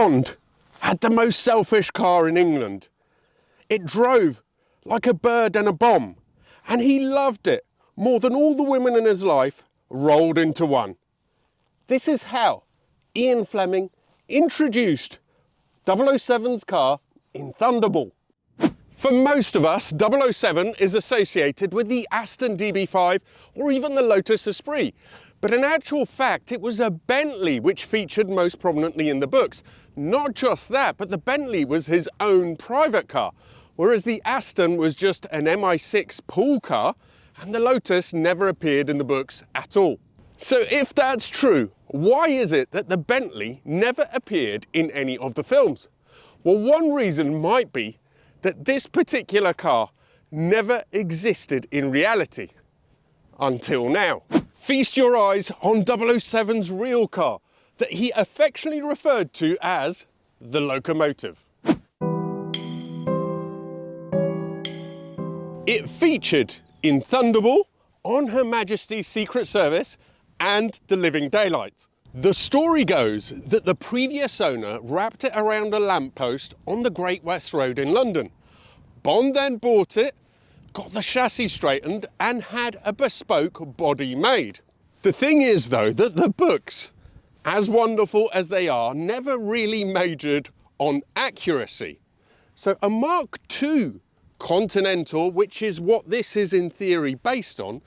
Bond had the most selfish car in England. It drove like a bird and a bomb, and he loved it more than all the women in his life rolled into one. This is how Ian Fleming introduced 007's car in Thunderball. For most of us, 007 is associated with the Aston DB5 or even the Lotus Esprit. But in actual fact, it was a Bentley which featured most prominently in the books. Not just that, but the Bentley was his own private car, whereas the Aston was just an MI6 pool car, and the Lotus never appeared in the books at all. So if that's true, why is it that the Bentley never appeared in any of the films? Well, one reason might be that this particular car never existed in reality. Until now. Feast your eyes on 007's real car, that he affectionately referred to as the locomotive. It featured in Thunderball, on Her Majesty's Secret Service, and The Living Daylights. The story goes that the previous owner wrapped it around a lamppost on the Great West Road in London. Bond then bought it, got the chassis straightened, and had a bespoke body made. The thing is though, that the books, as wonderful as they are, never really majored on accuracy. So a Mark II Continental, which is what this is in theory based on,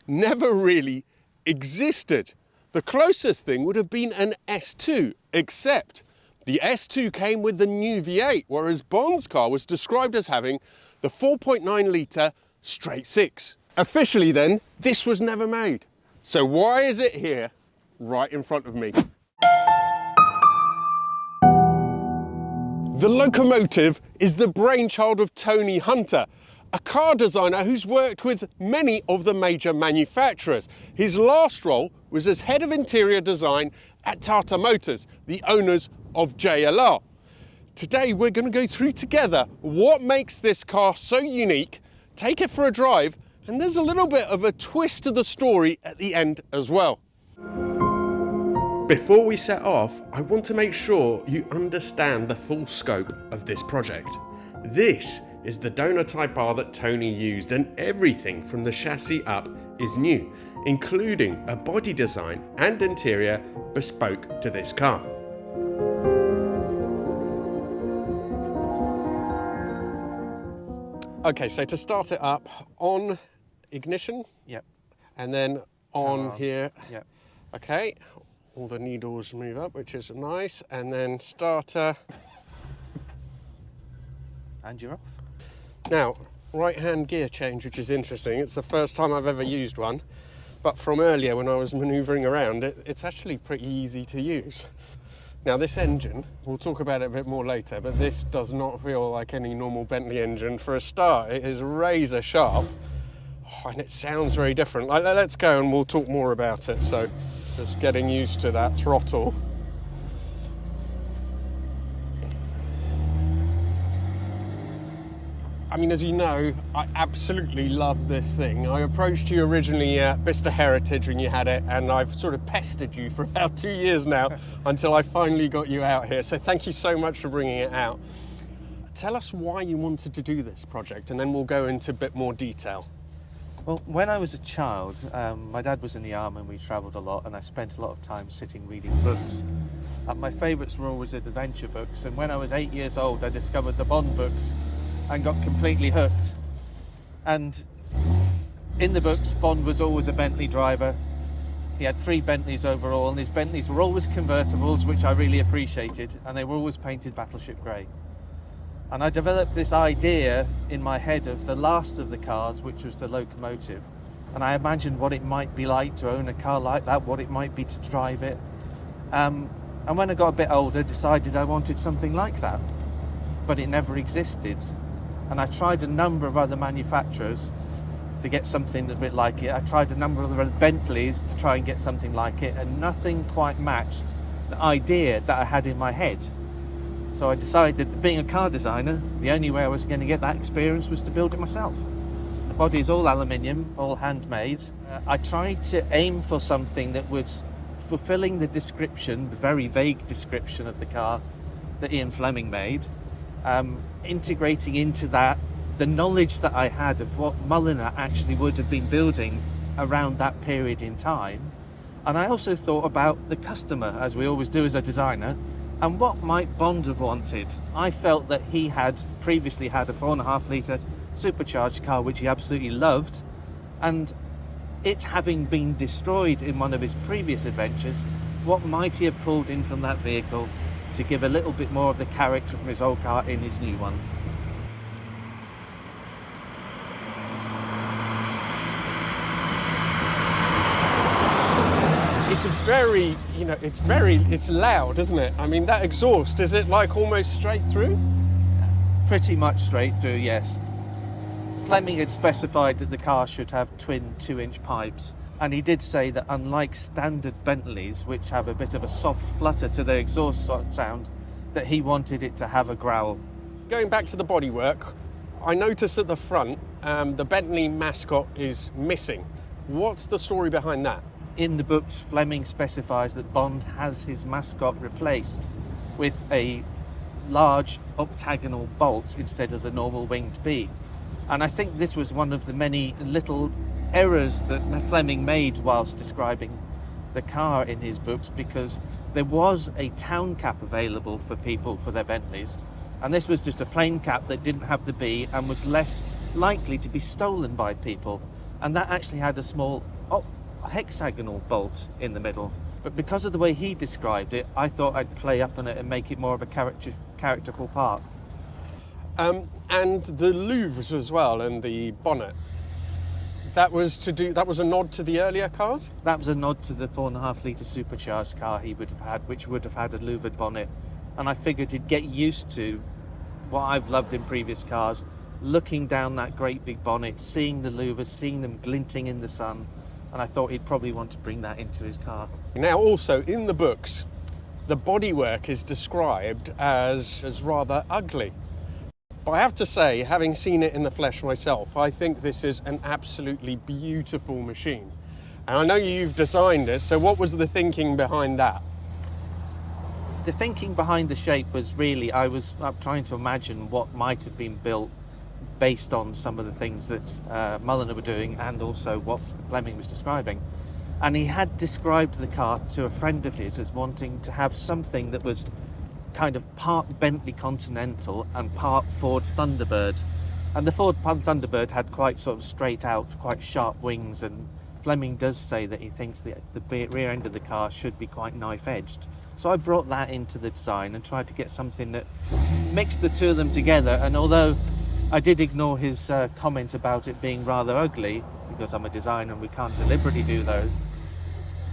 never really existed. The closest thing would have been an S2, except the S2 came with the new V8, whereas Bond's car was described as having the 4.9 litre straight six. Officially then, this was never made. So why is it here, right in front of me? The locomotive is the brainchild of Tony Hunter, a car designer who's worked with many of the major manufacturers. His last role was as head of interior design at Tata Motors, the owners of JLR. Today we're going to go through together what makes this car so unique, take it for a drive, and there's a little bit of a twist to the story at the end as well. Before we set off, I want to make sure you understand the full scope of this project. This is the donor Type R that Tony used, and everything from the chassis up is new, including a body design and interior bespoke to this car. Okay, so to start it up, on ignition, yep, and then on here, yep. Okay, all the needles move up, which is nice, and then starter. And you're off. Now, right-hand gear change, which is interesting. It's the first time I've ever used one, but from earlier when I was manoeuvring around, it's actually pretty easy to use. Now this engine, we'll talk about it a bit more later, but this does not feel like any normal Bentley engine. For a start, it is razor sharp, and it sounds very different. Let's go and we'll talk more about it. So just getting used to that throttle. I mean, as you know, I absolutely love this thing. I approached you originally at Bicester Heritage when you had it, and I've sort of pestered you for about 2 years now until I finally got you out here. So thank you so much for bringing it out. Tell us why you wanted to do this project, and then we'll go into a bit more detail. Well, when I was a child, my dad was in the army and we travelled a lot, and I spent a lot of time sitting reading books. And my favourites were always adventure books, and when I was 8 years old, I discovered the Bond books and got completely hooked. And in the books, Bond was always a Bentley driver. He had 3 Bentleys overall, and his Bentleys were always convertibles, which I really appreciated, and they were always painted battleship grey. And I developed this idea in my head of the last of the cars, which was the locomotive. And I imagined what it might be like to own a car like that, what it might be to drive it. And when I got a bit older, decided I wanted something like that, but it never existed. And I tried a number of other manufacturers to get something a bit like it. I tried a number of other Bentleys to try and get something like it, and nothing quite matched the idea that I had in my head. So I decided that being a car designer, the only way I was going to get that experience was to build it myself. The body is all aluminium, all handmade. I tried to aim for something that was fulfilling the description, the very vague description of the car, that Ian Fleming made, integrating into that the knowledge that I had of what Mulliner actually would have been building around that period in time. And I also thought about the customer, as we always do as a designer, and what might Bond have wanted. I felt that he had previously had a 4.5 litre supercharged car which he absolutely loved, and it having been destroyed in one of his previous adventures, what might he have pulled in from that vehicle to give a little bit more of the character from his old car in his new one. It's very, it's loud, isn't it? I mean, that exhaust, is it like almost straight through? Pretty much straight through, yes. Fleming had specified that the car should have twin 2-inch pipes, and he did say that unlike standard Bentleys, which have a bit of a soft flutter to their exhaust sound, that he wanted it to have a growl. Going back to the bodywork, I noticed at the front, the Bentley mascot is missing. What's the story behind that? In the books, Fleming specifies that Bond has his mascot replaced with a large octagonal bolt instead of the normal winged bee. And I think this was one of the many little errors that Fleming made whilst describing the car in his books, because there was a town cap available for people for their Bentleys, and this was just a plain cap that didn't have the bee and was less likely to be stolen by people, and that actually had a small hexagonal bolt in the middle. But because of the way he described it, I thought I'd play up on it and make it more of a characterful part. And the louvres as well, and the bonnet. That was a nod to the earlier cars? That was a nod to the 4.5 litre supercharged car he would have had, which would have had a louvered bonnet. And I figured he'd get used to what I've loved in previous cars, looking down that great big bonnet, seeing the louvers, seeing them glinting in the sun. And I thought he'd probably want to bring that into his car. Now also, in the books, the bodywork is described as rather ugly. But I have to say, having seen it in the flesh myself, I think this is an absolutely beautiful machine. And I know you've designed it, so what was the thinking behind that? The thinking behind the shape was really, I was trying to imagine what might have been built based on some of the things that Mulliner were doing and also what Fleming was describing. And he had described the car to a friend of his as wanting to have something that was kind of part Bentley Continental and part Ford Thunderbird. And the Ford Thunderbird had quite sort of straight out, quite sharp wings, and Fleming does say that he thinks the rear end of the car should be quite knife-edged. So I brought that into the design and tried to get something that mixed the two of them together. And although I did ignore his comment about it being rather ugly, because I'm a designer and we can't deliberately do those,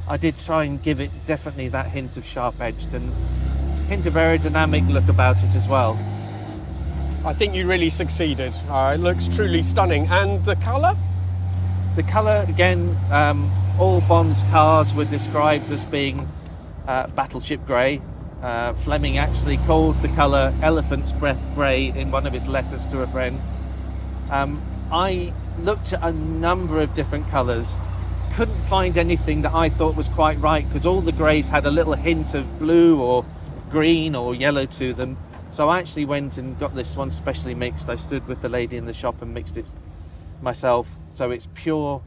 I did try and give it definitely that hint of sharp-edged and hint of aerodynamic look about it as well. I think you really succeeded. It looks truly stunning. And the colour? The colour, again, all Bond's cars were described as being battleship grey. Fleming actually called the colour elephant's breath grey in one of his letters to a friend. I looked at a number of different colours, couldn't find anything that I thought was quite right, because all the greys had a little hint of blue or green or yellow to them. So I actually went and got this one specially mixed. I stood with the lady in the shop and mixed it myself, so it's pure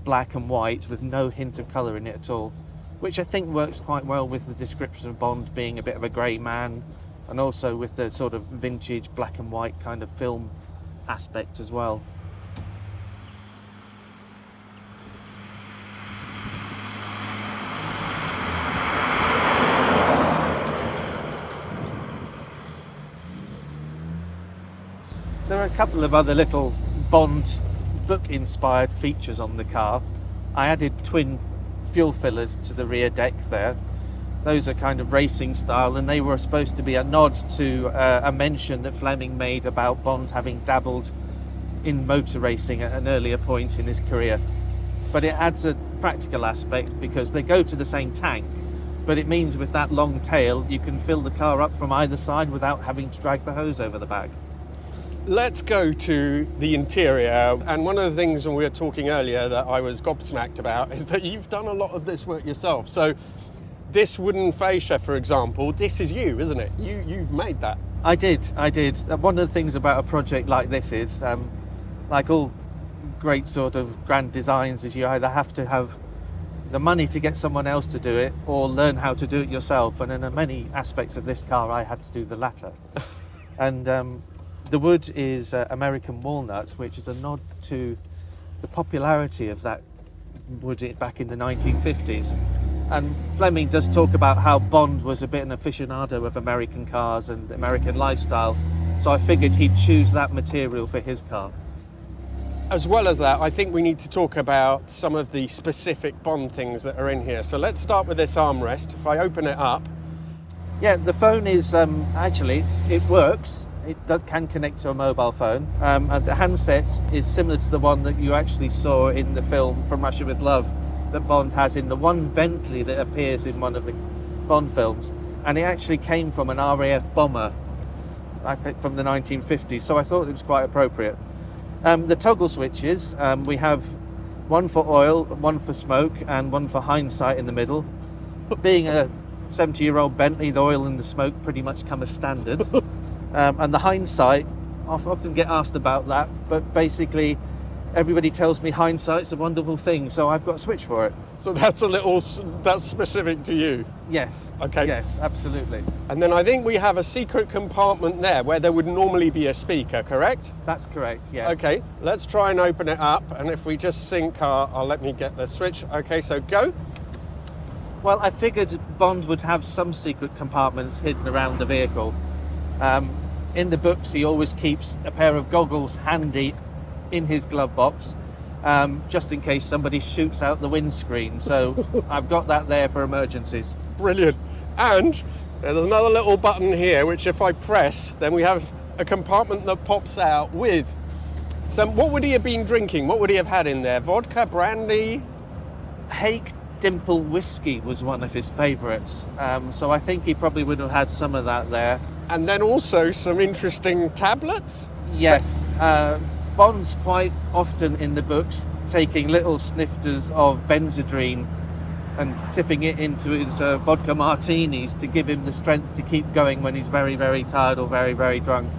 black and white with no hint of colour in it at all, which I think works quite well with the description of Bond being a bit of a grey man, and also with the sort of vintage black and white kind of film aspect as well. There are a couple of other little Bond book-inspired features on the car. I added twin fuel fillers to the rear deck there. Those are kind of racing style, and they were supposed to be a nod to a mention that Fleming made about Bond having dabbled in motor racing at an earlier point in his career. But it adds a practical aspect because they go to the same tank, but it means with that long tail you can fill the car up from either side without having to drag the hose over the back. Let's go to the interior. And one of the things when we were talking earlier that I was gobsmacked about is that you've done a lot of this work yourself. So this wooden fascia, for example, this is you, isn't it? You've made that. I did. One of the things about a project like this is, like all great sort of grand designs, is you either have to have the money to get someone else to do it or learn how to do it yourself. And in many aspects of this car, I had to do the latter. And the wood is American walnut, which is a nod to the popularity of that wood back in the 1950s. And Fleming does talk about how Bond was a bit an aficionado of American cars and American lifestyle, so I figured he'd choose that material for his car. As well as that, I think we need to talk about some of the specific Bond things that are in here. So let's start with this armrest. If I open it up. Yeah, the phone is actually, it works. It can connect to a mobile phone. And the handset is similar to the one that you actually saw in the film From Russia With Love that Bond has in the one Bentley that appears in one of the Bond films. And it actually came from an RAF bomber, I think from the 1950s, so I thought it was quite appropriate. The toggle switches, we have one for oil, one for smoke, and one for hindsight in the middle. Being a 70-year-old Bentley, the oil and the smoke pretty much come as standard. And the hindsight, I often get asked about that, but basically everybody tells me hindsight's a wonderful thing, so I've got a switch for it. So that's specific to you? Yes. Okay. Yes, absolutely. And then I think we have a secret compartment there where there would normally be a speaker, correct? That's correct, yes. Okay, let's try and open it up, and if we just sync I'll let me get the switch. Okay, so go. Well, I figured Bond would have some secret compartments hidden around the vehicle. In the books, he always keeps a pair of goggles handy in his glove box, just in case somebody shoots out the windscreen. So I've got that there for emergencies. Brilliant. And there's another little button here, which if I press, then we have a compartment that pops out with some, what would he have been drinking? What would he have had in there? Vodka, brandy? Hague Dimple whiskey was one of his favourites. So I think he probably would have had some of that there. And then also some interesting tablets? Yes. Bond's quite often in the books taking little snifters of Benzedrine and tipping it into his vodka martinis to give him the strength to keep going when he's very, very tired or very, very drunk.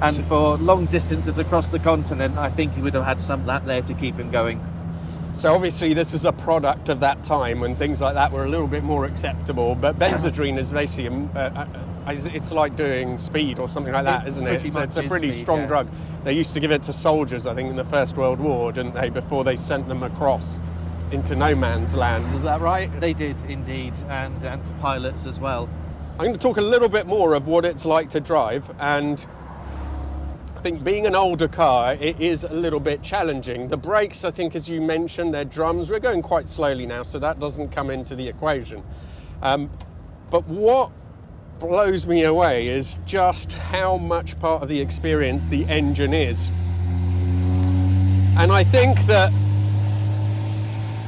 And for long distances across the continent, I think he would have had some of that there to keep him going. So obviously this is a product of that time when things like that were a little bit more acceptable, but Benzedrine is basically, it's like doing speed or something like that, isn't it? It's a pretty strong drug. They used to give it to soldiers, I think, in the First World War, didn't they, before they sent them across into no man's land, is that right? They did indeed, and to pilots as well. I'm going to talk a little bit more of what it's like to drive, and I think being an older car, it is a little bit challenging. The brakes, I think, as you mentioned, they're drums. We're going quite slowly now, so that doesn't come into the equation. But what blows me away is just how much part of the experience the engine is. And I think that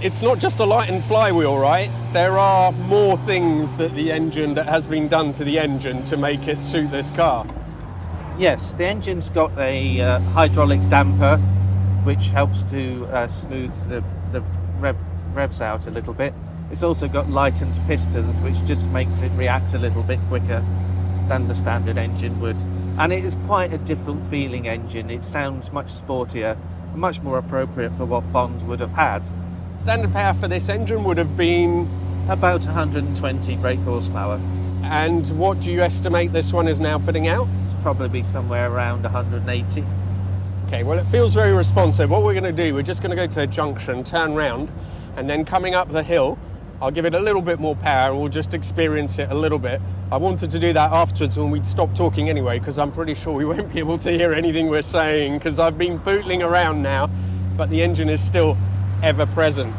it's not just a light and flywheel, right? There are more things that has been done to the engine to make it suit this car. Yes, the engine's got a hydraulic damper, which helps to smooth the revs out a little bit. It's also got lightened pistons, which just makes it react a little bit quicker than the standard engine would. And it is quite a different feeling engine. It sounds much sportier, much more appropriate for what Bond would have had. Standard power for this engine would have been? About 120 brake horsepower. And what do you estimate this one is now putting out? It's probably somewhere around 180. Okay, well, it feels very responsive. What we're going to do, we're just going to go to a junction, turn round, and then coming up the hill, I'll give it a little bit more power and we'll just experience it a little bit. I wanted to do that afterwards when we'd stop talking anyway, because I'm pretty sure we won't be able to hear anything we're saying, because I've been pootling around now, but the engine is still ever present.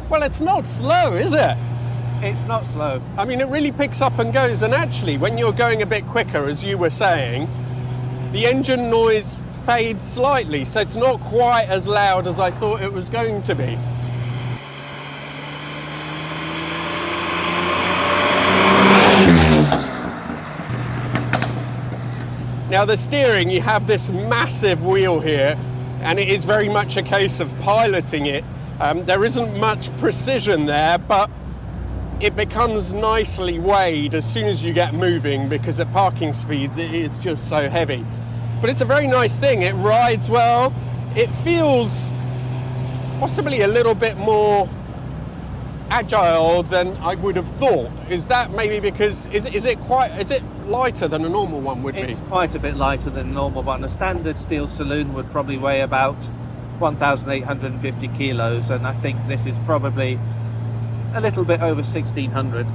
Well, it's not slow, is it? It's not slow. I mean, it really picks up and goes, and actually, when you're going a bit quicker, as you were saying, the engine noise fades slightly, so it's not quite as loud as I thought it was going to be. Now, the steering, you have this massive wheel here, and it is very much a case of piloting it. There isn't much precision there, but it becomes nicely weighed as soon as you get moving, because at parking speeds it is just so heavy. But it's a very nice thing. It rides well. It feels possibly a little bit more agile than I would have thought. Is that maybe because is it lighter than a normal one would be? It's quite a bit lighter than a normal one. A standard steel saloon would probably weigh about 1,850 kilos, and I think this is probably a little bit over 1,600.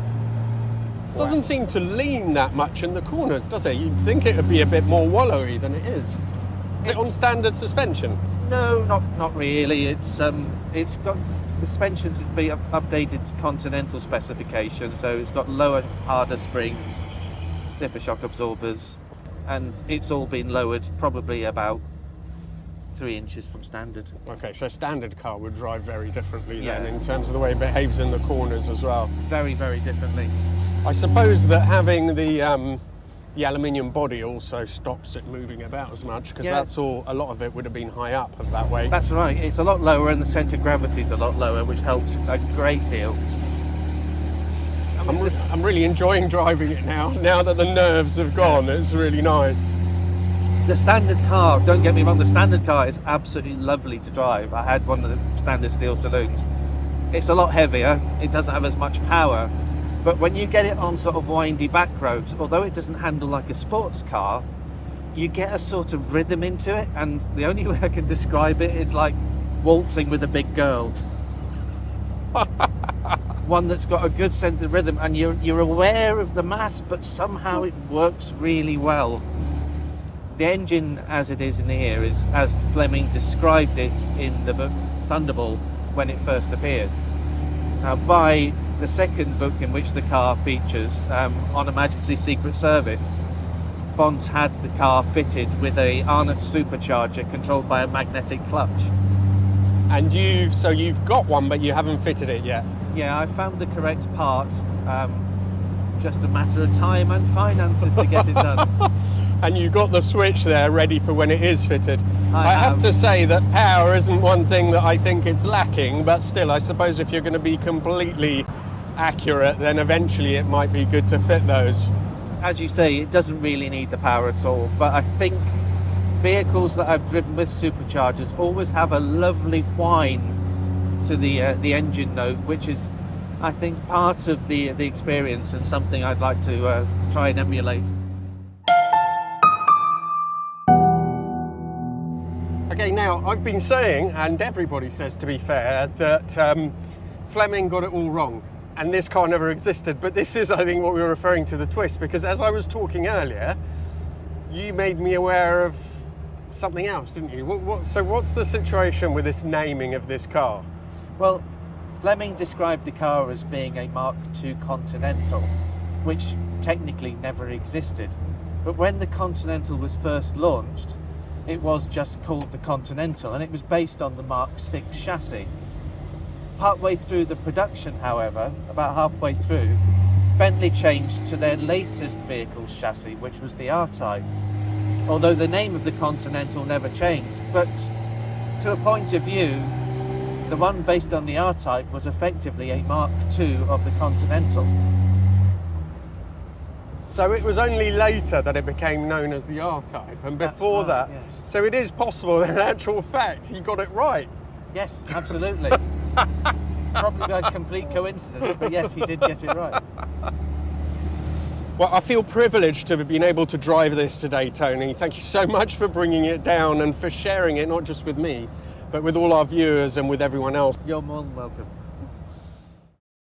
Doesn't seem to lean that much in the corners, does it? You'd think it would be a bit more wallowy than it is. Is it on standard suspension? No, not really. It's got the suspensions has been updated to Continental specification, so it's got lower, harder springs, stiffer shock absorbers, and it's all been lowered probably about 3 inches from standard. Okay, so standard car would drive very differently then, Yeah. in terms of the way it behaves in the corners as well. Very, very differently. I suppose that having the aluminium body also stops it moving about as much, because Yeah. that's all. A lot of it would have been high up of that way. That's right. It's a lot lower, and the centre of gravity is a lot lower, which helps a great deal. I'm really enjoying driving it now. Now that the nerves have gone, it's really nice. The standard car, don't get me wrong, the standard car is absolutely lovely to drive. I had one of the standard steel saloons. It's a lot heavier, it doesn't have as much power, but when you get it on sort of windy back roads, although it doesn't handle like a sports car, you get a sort of rhythm into it, and the only way I can describe it is like waltzing with a big girl. One that's got a good sense of rhythm, and you're aware of the mass, but somehow it works really well. The engine as it is in here is as Fleming described it in the book Thunderball when it first appeared. Now, by the second book in which the car features, on a Majesty Secret Service, Bond's had the car fitted with a Arnott supercharger controlled by a magnetic clutch. And you've got one, but you haven't fitted it yet. Yeah, I found the correct part. Just a matter of time and finances to get it done. And you got the switch there ready for when it is fitted. I have have. to say that power isn't one thing that I think it's lacking, but still, I suppose if you're going to be completely accurate, then eventually it might be good to fit those. As you say, it doesn't really need the power at all, but I think vehicles that I've driven with superchargers always have a lovely whine to the engine note, which is, I think, part of the experience and something I'd like to try and emulate. Okay, now I've been saying, and everybody says to be fair, that Fleming got it all wrong, and this car never existed. But this is, I think, what we were referring to, the twist, because as I was talking earlier, you made me aware of something else, didn't you? So what's the situation with this naming of this car? Well, Fleming described the car as being a Mark II Continental, which technically never existed. But when the Continental was first launched, it was just called the Continental, and it was based on the Mark VI chassis. Partway through the production, however, about halfway through, Bentley changed to their latest vehicle's chassis, which was the R-Type. Although the name of the Continental never changed, but to a point of view, the one based on the R-Type was effectively a Mark II of the Continental. So it was only later that it became known as the R-Type, and before That's right, that, yes. so it is possible that in actual fact he got it right. Yes, absolutely. Probably by complete coincidence, but yes, he did get it right. Well, I feel privileged to have been able to drive this today, Tony. Thank you so much for bringing it down and for sharing it, not just with me, but with all our viewers and with everyone else. You're more than welcome.